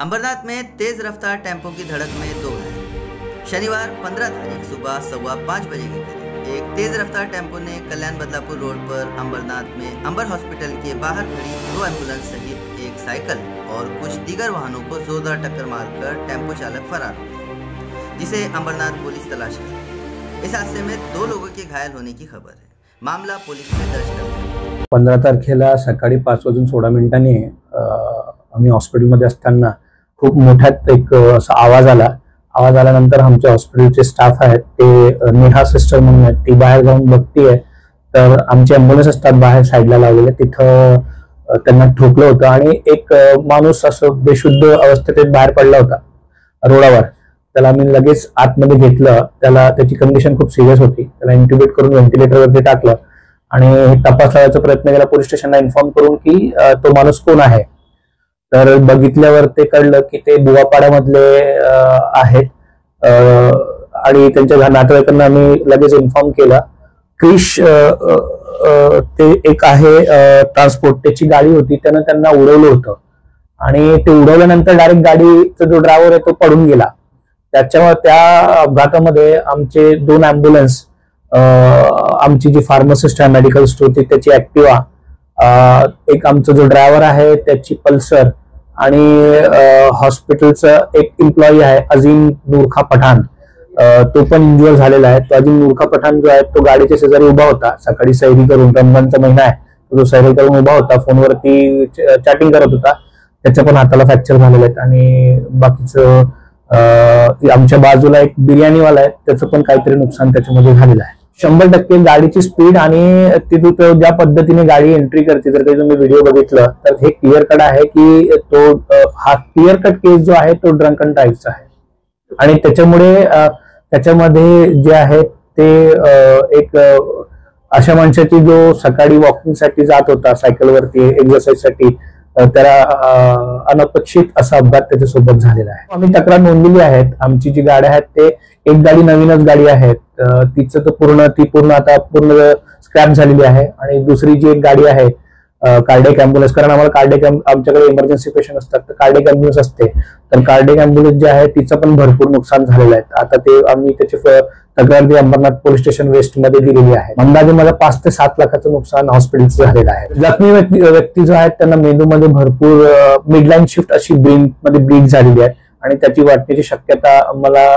अंबरनाथ में तेज रफ्तार टेम्पो की धड़क में दो घायल। शनिवार 15 तारीख सुबह 5:15 बजे के करीब एक तेज रफ्तार टेम्पो ने कल्याण बदलापुर रोड पर अंबरनाथ में अंबर हॉस्पिटल के बाहर खड़ी 2 एम्बुलेंस सहित एक साइकिल और कुछ दीगर वाहनों को जोरदार टक्कर मारकर टेम्पो चालक फरार हो गया, जिसे अंबरनाथ पुलिस तलाश कर रही है। इस हादसे में 2 लोगों के घायल होने की खबर है। मामला पुलिस ने दर्ज कर लिया। 15 तारखेला सकाळी 5:16 आम्ही हॉस्पिटलमध्ये असताना खूप मोठ्यात एक असा आवाज आल्यानंतर आमच्या हॉस्पिटलचे स्टाफ आहेत ते नेहा सिस्टर म्हणून आहेत, ती बाहेर जाऊन बघतीये तर आमचे ॲम्ब्युलन्स असतात बाहेर साईडला लावलेले, तिथं त्यांना ठोकलं होतं आणि एक माणूस असं बेशुद्ध अवस्थेत बाहेर पडला होता रोडावर. त्याला आम्ही लगेच आतमध्ये घेतलं. त्याची कंडिशन खूप सिरियस होती. त्याला इंट्युबेट करून व्हेंटिलेटरवरती टाकलं आणि तपास लावायचा प्रयत्न केला, पोलीस स्टेशनला इन्फॉर्म करून की तो माणूस कोण आहे. तर बघितल्यावर ते कळलं की ते बुवापाड्यामधले आहेत आणि त्यांच्या नातेवाईकांना आम्ही लगेच इन्फॉर्म केलं. क्रिश ते एक आहे ट्रान्सपोर्ट, त्याची गाडी होती, त्यानं त्यांना उडवलं होतं आणि ते उडवल्यानंतर डायरेक्ट गाडीचा जो ड्रायव्हर आहे तो पडून गेला. त्याच्यावर त्या अपघातामध्ये आमचे 2 ॲम्ब्युलन्स, आमची जी फार्मासिस्ट आहे मेडिकल स्टोअरची त्याची ऍक्टिवा, एक आमचा जो ड्रायव्हर आहे त्याची पल्सर आणि हॉस्पिटलचा एक एम्प्लॉई आहे अजीम नूरखा पठाण, तो पण इंजुअर झालेला आहे. तो अजीम नूरखा पठाण जो आहे तो गाडीच्या शेजारी उभा होता. सकाळी सैरी करून, रमजानचा महिना आहे, तो सैरी करून उभा होता, फोनवरती चॅटिंग करत होता. त्याच्या पण हाताला फ्रॅक्चर झालेले आहेत आणि बाकीचं आमच्या बाजूला एक बिर्याणीवाला आहे, त्याचं पण काहीतरी नुकसान त्याच्यामध्ये झालेलं आहे. 100% गाडीची स्पीड आणि तिथं ज्या पद्धतीने गाडी एंट्री करते, जर काही तुम्ही व्हिडिओ बघितलं तर हे क्लिअर कट आहे की तो हा क्लिअर कट केस जो आहे तो ड्रंक अँड ड्राईव्हचा आहे आणि त्याच्यामुळे त्याच्यामध्ये जे आहे ते एक अशा माणसाची जो सकाळी वॉकिंगसाठी जात होता सायकलवरती एक्सरसाइजसाठी, त्याला अनपेक्षित असा अपघात त्याच्यासोबत झालेला आहे. आम्ही तक्रार नोंदवली आहेत. आमची जी गाड्या आहेत ते एक गाडी नवीनच गाडी आहे, ती पूर्ण आता स्क्रॅप झालेली आहे आणि दुसरी जी एक गाडी आहे कार्डियक ॲम्ब्युलन्स, कारण आम्हाला आमच्याकडे इमर्जन्सी पेशंट असतात तर कार्डियक ॲम्ब्युलन्स असते, तर कार्डियक ॲम्ब्युलन्स जे आहे तिचं पण भरपूर नुकसान झालेलं आहे. आता ते आम्ही त्याची तक्रार ती अंबरनाथ पोलीस स्टेशन वेस्ट मध्ये दिलेली आहे. अंदाजे मला 5 ते 7 लाखाचं नुकसान हॉस्पिटलचं झालेलं आहे. जखमी व्यक्ती जो आहेत त्यांना मेंदूमध्ये भरपूर मिडलाईन शिफ्ट अशी ब्रेन मध्ये ब्लीड झालेली आहे आणि त्याची वाटण्याची शक्यता मला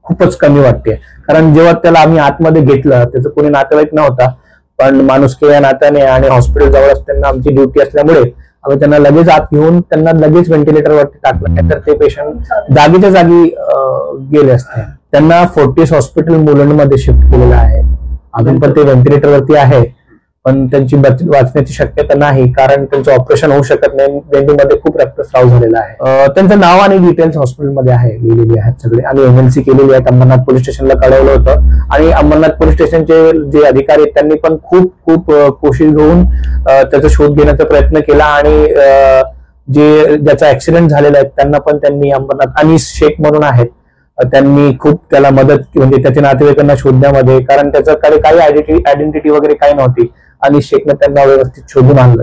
खूपच कमी वाटते, कारण जेव्हा त्याला आम्ही आतमध्ये घेतलं त्याचं कोणी नातेवाईक नव्हता, पण माणुसकी या नात्याने आणि हॉस्पिटल जवळ असताना आमची ड्युटी असल्यामुळे आम्ही त्यांना लगेच आत घेऊन त्यांना लगेच व्हेंटिलेटरवरती टाकलं, तर ते पेशंट जागीच्या जागी गेले असते. त्यांना फोर्टिस हॉस्पिटल मुलुंडमध्ये शिफ्ट केलेलं आहे. अजून पण ते व्हेंटिलेटरवरती आहे, पण त्यांची वाचण्याची शक्यता नाही, कारण त्यांचं ऑपरेशन होऊ शकत नाही. मेंदूमध्ये खूप रक्तस्राव झालेला आहे. त्यांचं नाव आणि डिटेल्स हॉस्पिटलमध्ये आहे, लिहिलेली आहेत सगळे. आम्ही एमएलसी केलेली आहेत. अंबरनाथ पोलीस स्टेशनला कळवलं होतं आणि अंबरनाथ पोलीस स्टेशनचे जे अधिकारी आहेत त्यांनी पण खूप कोशिश घेऊन त्याचा शोध घेण्याचा प्रयत्न केला आणि ज्याचा ऍक्सिडेंट झालेला आहे त्यांनी अंबरनाथ अनीस शेख म्हणून आहेत, त्यांनी खूप त्याला मदत, म्हणजे त्याच्या नातेवाईकांना शोधण्यामध्ये, कारण त्याचं काही आयडेंटिटी वगैरे काही नव्हती आणि शेखने त्यांना व्यवस्थित शोधून आणलं.